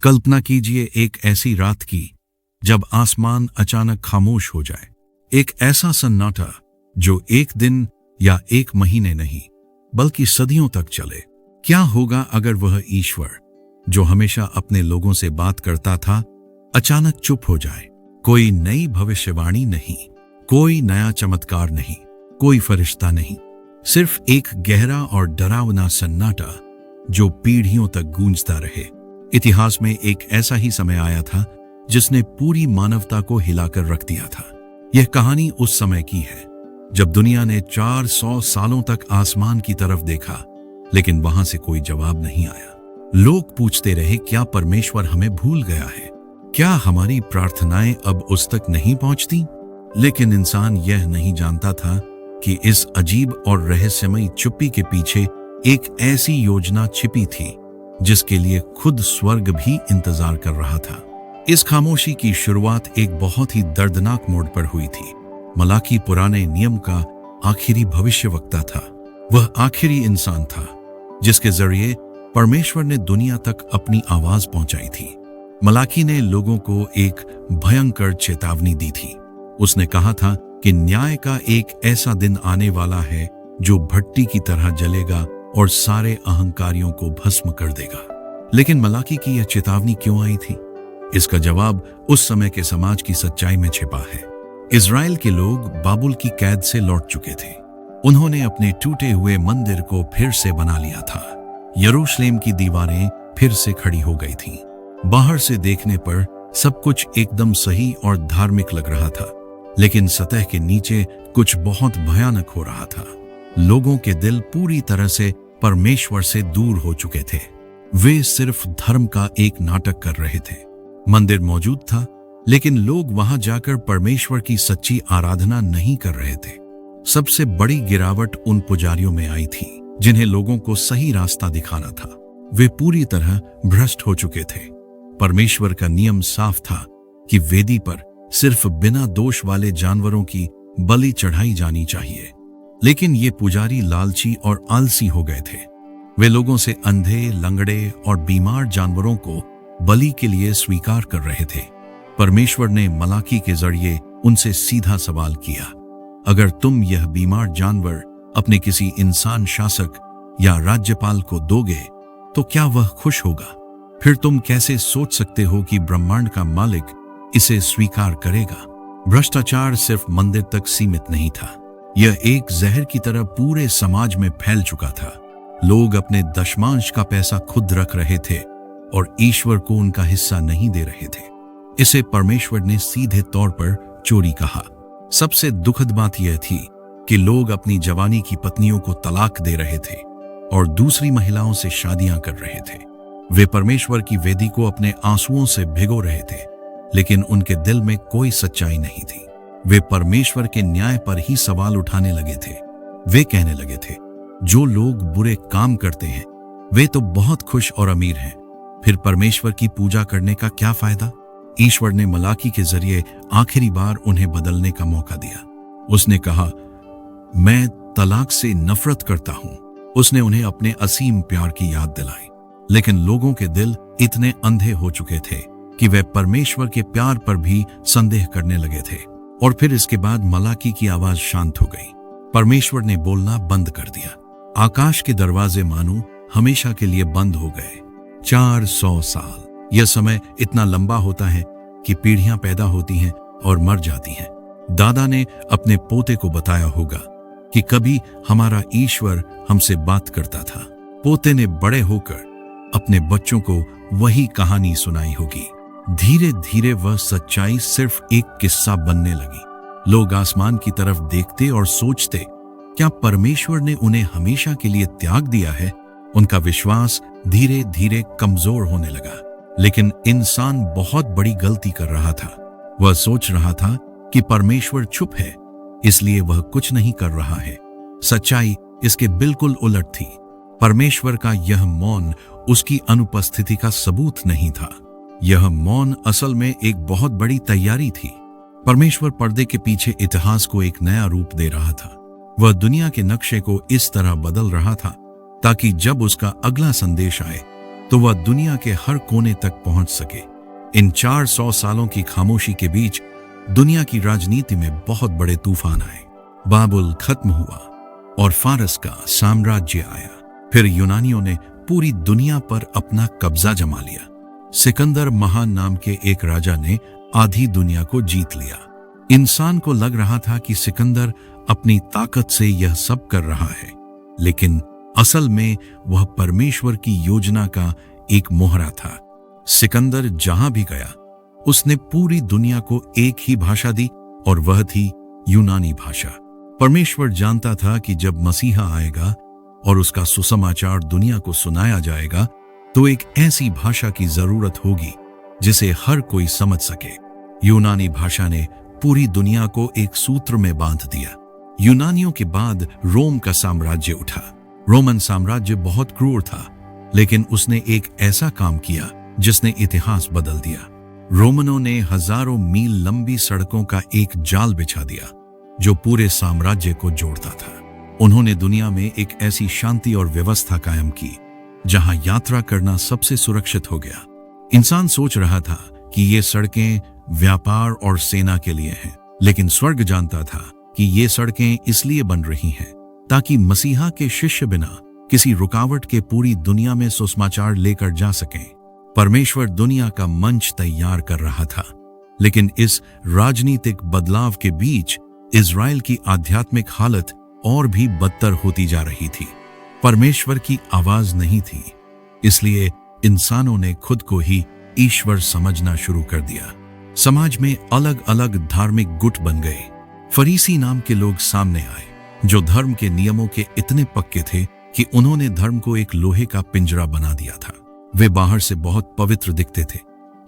कल्पना कीजिए एक ऐसी रात की जब आसमान अचानक खामोश हो जाए। एक ऐसा सन्नाटा जो एक दिन या एक महीने नहीं बल्कि सदियों तक चले। क्या होगा अगर वह ईश्वर जो हमेशा अपने लोगों से बात करता था अचानक चुप हो जाए? कोई नई भविष्यवाणी नहीं, कोई नया चमत्कार नहीं, कोई फरिश्ता नहीं, सिर्फ एक गहरा और डरावना सन्नाटा जो पीढ़ियों तक गूंजता रहे। इतिहास में एक ऐसा ही समय आया था जिसने पूरी मानवता को हिलाकर रख दिया था। यह कहानी उस समय की है जब दुनिया ने 400 सालों तक आसमान की तरफ देखा, लेकिन वहां से कोई जवाब नहीं आया। लोग पूछते रहे, क्या परमेश्वर हमें भूल गया है? क्या हमारी प्रार्थनाएं अब उस तक नहीं पहुंचती? लेकिन इंसान यह नहीं जानता था कि इस अजीब और रहस्यमयी चुप्पी के पीछे एक ऐसी योजना छिपी थी जिसके लिए खुद स्वर्ग भी इंतजार कर रहा था। इस खामोशी की शुरुआत एक बहुत ही दर्दनाक मोड़ पर हुई थी। मलाकी पुराने नियम का आखिरी भविष्यवक्ता था। वह आखिरी इंसान था जिसके जरिए परमेश्वर ने दुनिया तक अपनी आवाज पहुंचाई थी। मलाकी ने लोगों को एक भयंकर चेतावनी दी थी। उसने कहा था कि न्याय का एक ऐसा दिन आने वाला है जो भट्टी की तरह जलेगा और सारे अहंकारियों को भस्म कर देगा। लेकिन मलाकी की यह चेतावनी क्यों आई थी? इसका जवाब उस समय के समाज की सच्चाई में छिपा है। इजराइल के लोग बाबुल की कैद से लौट चुके थे। उन्होंने अपने टूटे हुए मंदिर को फिर से बना लिया था। यरूशलेम की दीवारें फिर से खड़ी हो गई थीं। बाहर से देखने पर सब कुछ एकदम सही और धार्मिक लग रहा था, लेकिन सतह के नीचे कुछ बहुत भयानक हो रहा था। लोगों के दिल पूरी तरह से परमेश्वर से दूर हो चुके थे। वे सिर्फ धर्म का एक नाटक कर रहे थे। मंदिर मौजूद था, लेकिन लोग वहां जाकर परमेश्वर की सच्ची आराधना नहीं कर रहे थे। सबसे बड़ी गिरावट उन पुजारियों में आई थी जिन्हें लोगों को सही रास्ता दिखाना था। वे पूरी तरह भ्रष्ट हो चुके थे। परमेश्वर का नियम साफ था कि वेदी पर सिर्फ बिना दोष वाले जानवरों की बलि चढ़ाई जानी चाहिए, लेकिन ये पुजारी लालची और आलसी हो गए थे। वे लोगों से अंधे, लंगड़े और बीमार जानवरों को बलि के लिए स्वीकार कर रहे थे। परमेश्वर ने मलाकी के जरिए उनसे सीधा सवाल किया, अगर तुम यह बीमार जानवर अपने किसी इंसान शासक या राज्यपाल को दोगे तो क्या वह खुश होगा? फिर तुम कैसे सोच सकते हो कि ब्रह्मांड का मालिक इसे स्वीकार करेगा? भ्रष्टाचार सिर्फ मंदिर तक सीमित नहीं था, यह एक जहर की तरह पूरे समाज में फैल चुका था। लोग अपने दशमांश का पैसा खुद रख रहे थे और ईश्वर को उनका हिस्सा नहीं दे रहे थे। इसे परमेश्वर ने सीधे तौर पर चोरी कहा। सबसे दुखद बात यह थी कि लोग अपनी जवानी की पत्नियों को तलाक दे रहे थे और दूसरी महिलाओं से शादियां कर रहे थे। वे परमेश्वर की वेदी को अपने आंसुओं से भिगो रहे थे, लेकिन उनके दिल में कोई सच्चाई नहीं थी। वे परमेश्वर के न्याय पर ही सवाल उठाने लगे थे। वे कहने लगे थे, जो लोग बुरे काम करते हैं वे तो बहुत खुश और अमीर हैं, फिर परमेश्वर की पूजा करने का क्या फायदा? ईश्वर ने मलाकी के जरिए आखिरी बार उन्हें बदलने का मौका दिया। उसने कहा, मैं तलाक से नफरत करता हूं। उसने उन्हें अपने असीम प्यार की याद दिलाई, लेकिन लोगों के दिल इतने अंधे हो चुके थे कि वे परमेश्वर के प्यार पर भी संदेह करने लगे थे। और फिर इसके बाद मलाकी की आवाज शांत हो गई। परमेश्वर ने बोलना बंद कर दिया। आकाश के दरवाजे मानो हमेशा के लिए बंद हो गए। 400 साल, यह समय इतना लंबा होता है कि पीढ़ियां पैदा होती हैं और मर जाती हैं। दादा ने अपने पोते को बताया होगा कि कभी हमारा ईश्वर हमसे बात करता था। पोते ने बड़े होकर अपने बच्चों को वही कहानी सुनाई होगी। धीरे धीरे वह सच्चाई सिर्फ एक किस्सा बनने लगी। लोग आसमान की तरफ देखते और सोचते, क्या परमेश्वर ने उन्हें हमेशा के लिए त्याग दिया है? उनका विश्वास धीरे धीरे कमजोर होने लगा। लेकिन इंसान बहुत बड़ी गलती कर रहा था। वह सोच रहा था कि परमेश्वर चुप है, इसलिए वह कुछ नहीं कर रहा है। सच्चाई इसके बिल्कुल उलट थी। परमेश्वर का यह मौन उसकी अनुपस्थिति का सबूत नहीं था। यह मौन असल में एक बहुत बड़ी तैयारी थी। परमेश्वर पर्दे के पीछे इतिहास को एक नया रूप दे रहा था। वह दुनिया के नक्शे को इस तरह बदल रहा था ताकि जब उसका अगला संदेश आए तो वह दुनिया के हर कोने तक पहुंच सके। इन 400 सालों की खामोशी के बीच दुनिया की राजनीति में बहुत बड़े तूफान आए। बाबुल खत्म हुआ और फारस का साम्राज्य आया। फिर यूनानियों ने पूरी दुनिया पर अपना कब्जा जमा लिया। सिकंदर महान नाम के एक राजा ने आधी दुनिया को जीत लिया। इंसान को लग रहा था कि सिकंदर अपनी ताकत से यह सब कर रहा है, लेकिन असल में वह परमेश्वर की योजना का एक मोहरा था। सिकंदर जहां भी गया उसने पूरी दुनिया को एक ही भाषा दी और वह थी यूनानी भाषा। परमेश्वर जानता था कि जब मसीहा आएगा और उसका सुसमाचार दुनिया को सुनाया जाएगा तो एक ऐसी भाषा की जरूरत होगी जिसे हर कोई समझ सके। यूनानी भाषा ने पूरी दुनिया को एक सूत्र में बांध दिया। यूनानियों के बाद रोम का साम्राज्य उठा। रोमन साम्राज्य बहुत क्रूर था, लेकिन उसने एक ऐसा काम किया जिसने इतिहास बदल दिया। रोमनों ने हजारों मील लंबी सड़कों का एक जाल बिछा दिया जो पूरे साम्राज्य को जोड़ता था। उन्होंने दुनिया में एक ऐसी शांति और व्यवस्था कायम की जहां यात्रा करना सबसे सुरक्षित हो गया। इंसान सोच रहा था कि ये सड़कें व्यापार और सेना के लिए हैं, लेकिन स्वर्ग जानता था कि ये सड़कें इसलिए बन रही हैं ताकि मसीहा के शिष्य बिना किसी रुकावट के पूरी दुनिया में सुसमाचार लेकर जा सकें। परमेश्वर दुनिया का मंच तैयार कर रहा था, लेकिन इस राजनीतिक बदलाव के बीच इज़राइल की आध्यात्मिक हालत और भी बदतर होती जा रही थी। परमेश्वर की आवाज नहीं थी, इसलिए इंसानों ने खुद को ही ईश्वर समझना शुरू कर दिया। समाज में अलग अलग धार्मिक गुट बन गए। फरीसी नाम के लोग सामने आए जो धर्म के नियमों के इतने पक्के थे कि उन्होंने धर्म को एक लोहे का पिंजरा बना दिया था। वे बाहर से बहुत पवित्र दिखते थे,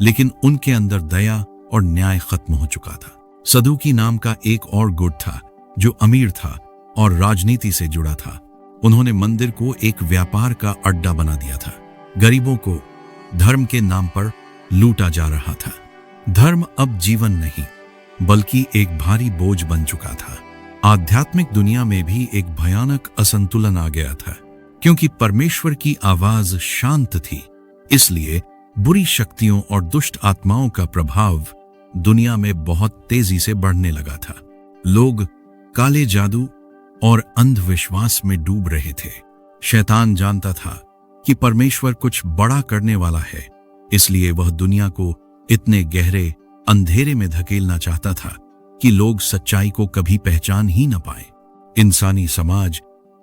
लेकिन उनके अंदर दया और न्याय खत्म हो चुका था। सदूकी नाम का एक और गुट था जो अमीर था और राजनीति से जुड़ा था। उन्होंने मंदिर को एक व्यापार का अड्डा बना दिया था। गरीबों को धर्म के नाम पर लूटा जा रहा था। धर्म अब जीवन नहीं बल्कि एक भारी बोझ बन चुका था। आध्यात्मिक दुनिया में भी एक भयानक असंतुलन आ गया था। क्योंकि परमेश्वर की आवाज शांत थी, इसलिए बुरी शक्तियों और दुष्ट आत्माओं का प्रभाव दुनिया में बहुत तेजी से बढ़ने लगा था। लोग काले जादू और अंधविश्वास में डूब रहे थे। शैतान जानता था कि परमेश्वर कुछ बड़ा करने वाला है, इसलिए वह दुनिया को इतने गहरे अंधेरे में धकेलना चाहता था कि लोग सच्चाई को कभी पहचान ही न पाए। इंसानी समाज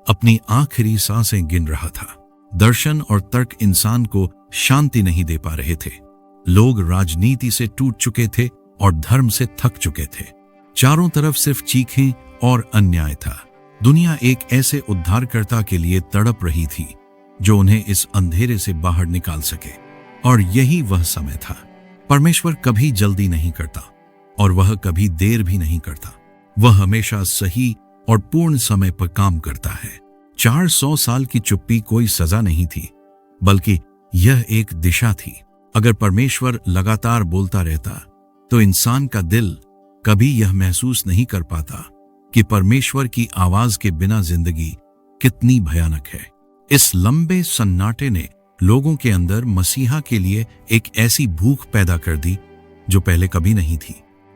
अपनी आखिरी सांसें गिन रहा था। दर्शन और तर्क इंसान को शांति नहीं दे पा रहे थे। लोग राजनीति से टूट चुके थे और धर्म से थक चुके थे। चारों तरफ सिर्फ चीखें और अन्याय था। दुनिया एक ऐसे उद्धारकर्ता के लिए तड़प रही थी जो उन्हें इस अंधेरे से बाहर निकाल सके, और यही वह समय था। परमेश्वर कभी जल्दी नहीं करता और वह कभी देर भी नहीं करता। वह हमेशा सही और पूर्ण समय पर काम करता है। 400 साल की चुप्पी कोई सजा नहीं थी, बल्कि यह एक दिशा थी। अगर परमेश्वर लगातार बोलता रहता तो इंसान का दिल कभी यह महसूस नहीं कर पाता कि परमेश्वर की आवाज के बिना जिंदगी कितनी भयानक है। इस लंबे सन्नाटे ने लोगों के अंदर मसीहा के लिए एक ऐसी भूख पैदा कर दी जो पहले कभी नहीं थी।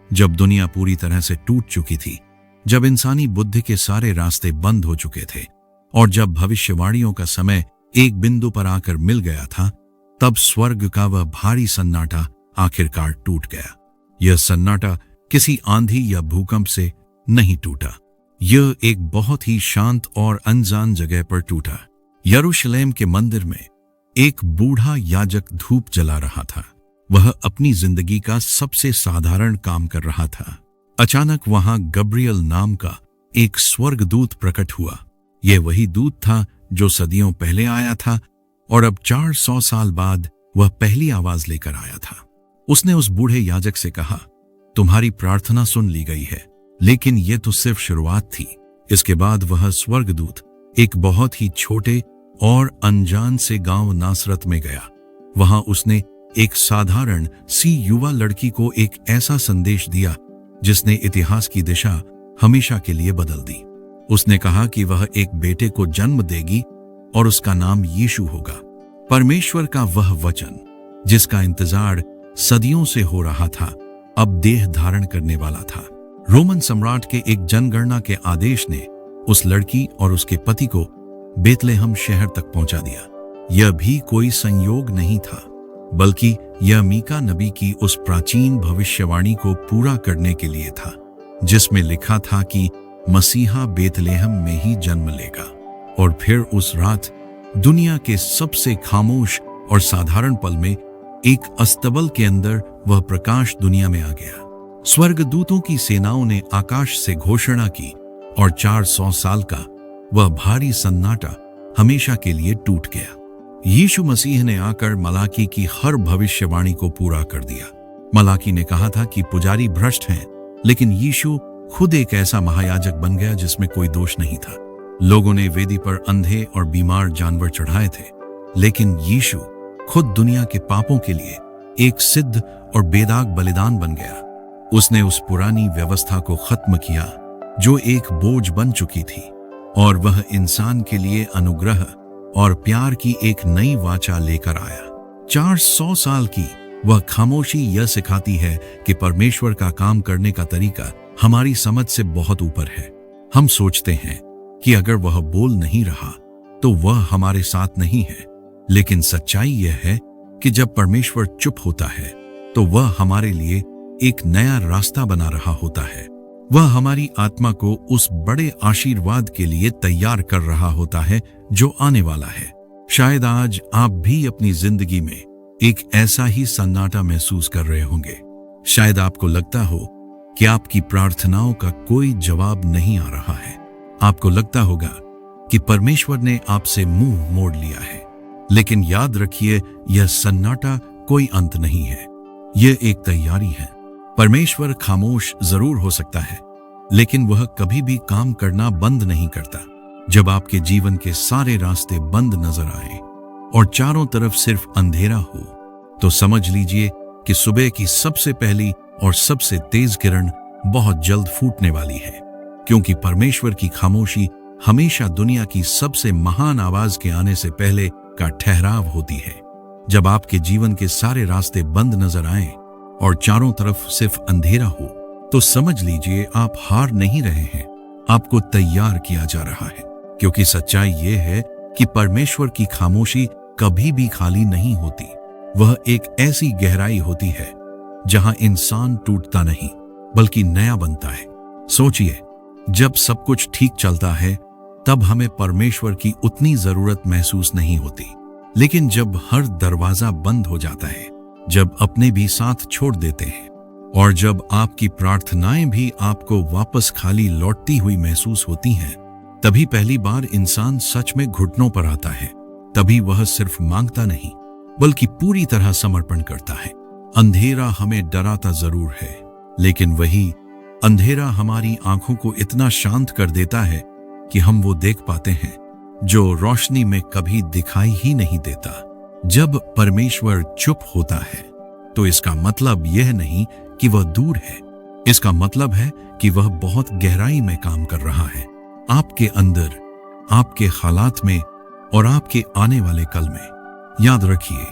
जब दुनिया पूरी तरह से टूट चुकी थी, जब इंसानी बुद्धि के सारे रास्ते बंद हो चुके थे और जब भविष्यवाणियों का समय एक बिंदु पर आकर मिल गया था, तब स्वर्ग का वह भारी सन्नाटा आखिरकार टूट गया। यह सन्नाटा किसी आंधी या भूकंप से नहीं टूटा। यह एक बहुत ही शांत और अनजान जगह पर टूटा। यरूशलेम के मंदिर में एक बूढ़ा याजक धूप जला रहा था। वह अपनी जिंदगी का सबसे साधारण काम कर रहा था। अचानक वहां गब्रियल नाम का एक स्वर्गदूत प्रकट हुआ। यह वही दूत था जो सदियों पहले आया था और अब 400 साल बाद वह पहली आवाज लेकर आया था। उसने उस बूढ़े याजक से कहा, तुम्हारी प्रार्थना सुन ली गई है, लेकिन यह तो सिर्फ शुरुआत थी। इसके बाद वह स्वर्गदूत एक बहुत ही छोटे और अनजान से गांव नासरत में गया। वहां उसने एक साधारण सी युवा लड़की को एक ऐसा संदेश दिया जिसने इतिहास की दिशा हमेशा के लिए बदल दी। उसने कहा कि वह एक बेटे को जन्म देगी और उसका नाम यीशु होगा। परमेश्वर का वह वचन जिसका इंतजार सदियों से हो रहा था, अब देह धारण करने वाला था। रोमन सम्राट के एक जनगणना के आदेश ने उस लड़की और उसके पति को बेतलेहम शहर तक पहुंचा दिया। यह भी कोई संयोग नहीं था, बल्कि यह मीका नबी की उस प्राचीन भविष्यवाणी को पूरा करने के लिए था, जिसमें लिखा था कि मसीहा बेतलेहम में ही जन्म लेगा। और फिर उस रात दुनिया के सबसे खामोश और साधारण पल में एक अस्तबल के अंदर वह प्रकाश दुनिया में आ गया। स्वर्गदूतों की सेनाओं ने आकाश से घोषणा की और 400 साल का वह भारी सन्नाटा हमेशा के लिए टूट गया। यीशु मसीह ने आकर मलाकी की हर भविष्यवाणी को पूरा कर दिया। मलाकी ने कहा था कि पुजारी भ्रष्ट हैं, लेकिन यीशु खुद एक ऐसा महायाजक बन गया जिसमें कोई दोष नहीं था। लोगों ने वेदी पर अंधे और बीमार जानवर चढ़ाए थे, लेकिन यीशु खुद दुनिया के पापों के लिए एक सिद्ध और बेदाग बलिदान बन गया। उसने उस पुरानी व्यवस्था को खत्म किया जो एक बोझ बन चुकी थी, और वह इंसान के लिए अनुग्रह और प्यार की एक नई वाचा लेकर आया। 400 साल की वह खामोशी यह सिखाती है कि परमेश्वर का काम करने का तरीका हमारी समझ से बहुत ऊपर है। हम सोचते हैं कि अगर वह बोल नहीं रहा तो वह हमारे साथ नहीं है, लेकिन सच्चाई यह है कि जब परमेश्वर चुप होता है तो वह हमारे लिए एक नया रास्ता बना रहा होता है। वह हमारी आत्मा को उस बड़े आशीर्वाद के लिए तैयार कर रहा होता है जो आने वाला है। शायद आज आप भी अपनी जिंदगी में एक ऐसा ही सन्नाटा महसूस कर रहे होंगे। शायद आपको लगता हो कि आपकी प्रार्थनाओं का कोई जवाब नहीं आ रहा है। आपको लगता होगा कि परमेश्वर ने आपसे मुंह मोड़ लिया है। लेकिन याद रखिए, यह सन्नाटा कोई अंत नहीं है, यह एक तैयारी है। परमेश्वर खामोश जरूर हो सकता है, लेकिन वह कभी भी काम करना बंद नहीं करता। जब आपके जीवन के सारे रास्ते बंद नजर आए और चारों तरफ सिर्फ अंधेरा हो, तो समझ लीजिए कि सुबह की सबसे पहली और सबसे तेज किरण बहुत जल्द फूटने वाली है, क्योंकि परमेश्वर की खामोशी हमेशा दुनिया की सबसे महान आवाज के आने से पहले का ठहराव होती है। जब आपके जीवन के सारे रास्ते बंद नजर आए और चारों तरफ सिर्फ अंधेरा हो, तो समझ लीजिए आप हार नहीं रहे हैं, आपको तैयार किया जा रहा है। क्योंकि सच्चाई यह है कि परमेश्वर की खामोशी कभी भी खाली नहीं होती। वह एक ऐसी गहराई होती है जहां इंसान टूटता नहीं बल्कि नया बनता है। सोचिए, जब सब कुछ ठीक चलता है तब हमें परमेश्वर की उतनी जरूरत महसूस नहीं होती, लेकिन जब हर दरवाजा बंद हो जाता है, जब अपने भी साथ छोड़ देते हैं, और जब आपकी प्रार्थनाएं भी आपको वापस खाली लौटती हुई महसूस होती हैं, तभी पहली बार इंसान सच में घुटनों पर आता है। तभी वह सिर्फ मांगता नहीं बल्कि पूरी तरह समर्पण करता है। अंधेरा हमें डराता जरूर है, लेकिन वही अंधेरा हमारी आंखों को इतना शांत कर देता है कि हम वो देख पाते हैं जो रोशनी में कभी दिखाई ही नहीं देता। जब परमेश्वर चुप होता है तो इसका मतलब यह नहीं कि वह दूर है, इसका मतलब है कि वह बहुत गहराई में काम कर रहा है, आपके अंदर, आपके हालात में और आपके आने वाले कल में। याद रखिए,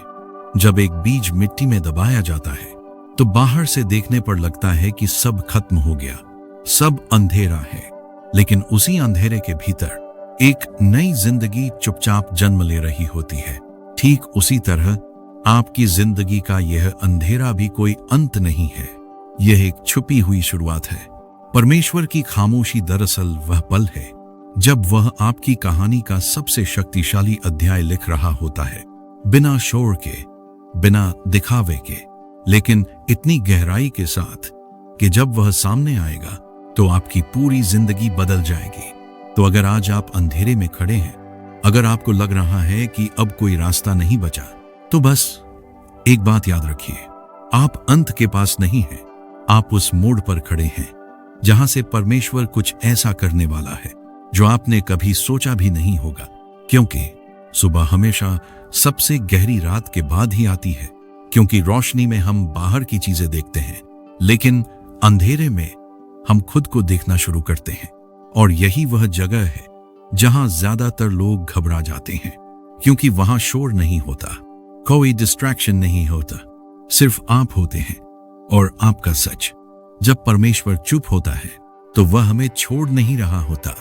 जब एक बीज मिट्टी में दबाया जाता है तो बाहर से देखने पर लगता है कि सब खत्म हो गया, सब अंधेरा है, लेकिन उसी अंधेरे के भीतर एक नई जिंदगी चुपचाप जन्म ले रही होती है। ठीक उसी तरह आपकी जिंदगी का यह अंधेरा भी कोई अंत नहीं है, यह एक छुपी हुई शुरुआत है। परमेश्वर की खामोशी दरअसल वह पल है जब वह आपकी कहानी का सबसे शक्तिशाली अध्याय लिख रहा होता है, बिना शोर के, बिना दिखावे के, लेकिन इतनी गहराई के साथ कि जब वह सामने आएगा तो आपकी पूरी जिंदगी बदल जाएगी। तो अगर आज आप अंधेरे में खड़े हैं, अगर आपको लग रहा है कि अब कोई रास्ता नहीं बचा, तो बस एक बात याद रखिए, आप अंत के पास नहीं हैं, आप उस मोड़ पर खड़े हैं जहां से परमेश्वर कुछ ऐसा करने वाला है जो आपने कभी सोचा भी नहीं होगा। क्योंकि सुबह हमेशा सबसे गहरी रात के बाद ही आती है, क्योंकि रोशनी में हम बाहर की चीजें देखते हैं, लेकिन अंधेरे में हम खुद को देखना शुरू करते हैं। और यही वह जगह है जहां ज्यादातर लोग घबरा जाते हैं। क्योंकि वहां शोर नहीं होता, कोई डिस्ट्रैक्शन नहीं होता, सिर्फ आप होते हैं और आपका सच। जब परमेश्वर चुप होता है तो वह हमें छोड़ नहीं रहा होता,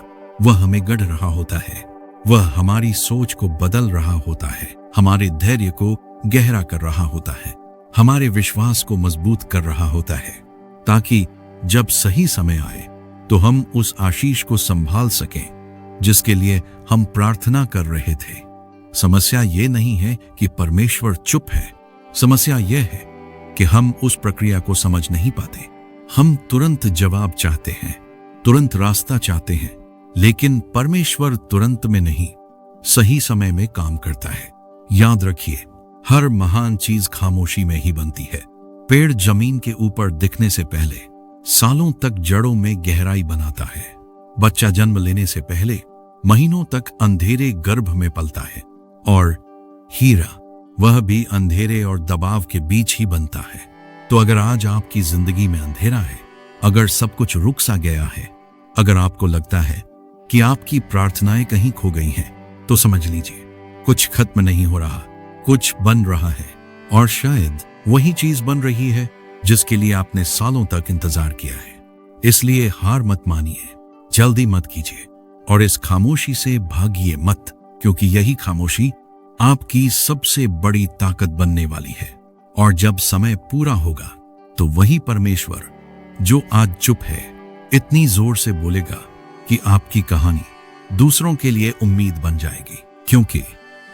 वह हमें गढ़ रहा होता है, वह हमारी सोच को बदल रहा होता है, हमारे धैर्य को गहरा कर रहा होता है, हमारे विश्वास को मजबूत कर रहा होता है, ताकि जब सही समय आए तो हम उस आशीष को संभाल सकें जिसके लिए हम प्रार्थना कर रहे थे। समस्या ये नहीं है कि परमेश्वर चुप है, समस्या यह है कि हम उस प्रक्रिया को समझ नहीं पाते। हम तुरंत जवाब चाहते हैं, तुरंत रास्ता चाहते हैं, लेकिन परमेश्वर तुरंत में नहीं, सही समय में काम करता है। याद रखिए, हर महान चीज खामोशी में ही बनती है। पेड़ जमीन के ऊपर दिखने से पहले सालों तक जड़ों में गहराई बनाता है। बच्चा जन्म लेने से पहले महीनों तक अंधेरे गर्भ में पलता है, और हीरा वह भी अंधेरे और दबाव के बीच ही बनता है। तो अगर आज आपकी जिंदगी में अंधेरा है, अगर सब कुछ रुक सा गया है, अगर आपको लगता है कि आपकी प्रार्थनाएं कहीं खो गई हैं, तो समझ लीजिए कुछ खत्म नहीं हो रहा, कुछ बन रहा है, और शायद वही चीज बन रही है जिसके लिए आपने सालों तक इंतजार किया है। इसलिए हार मत मानिए, जल्दी मत कीजिए, और इस खामोशी से भागिए मत, क्योंकि यही खामोशी आपकी सबसे बड़ी ताकत बनने वाली है। और जब समय पूरा होगा तो वही परमेश्वर जो आज चुप है इतनी जोर से बोलेगा कि आपकी कहानी दूसरों के लिए उम्मीद बन जाएगी, क्योंकि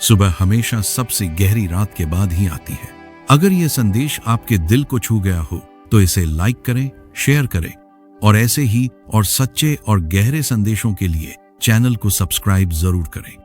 सुबह हमेशा सबसे गहरी रात के बाद ही आती है। अगर यह संदेश आपके दिल को छू गया हो तो इसे लाइक करें, शेयर करें, और ऐसे ही और सच्चे और गहरे संदेशों के लिए चैनल को सब्सक्राइब जरूर करें।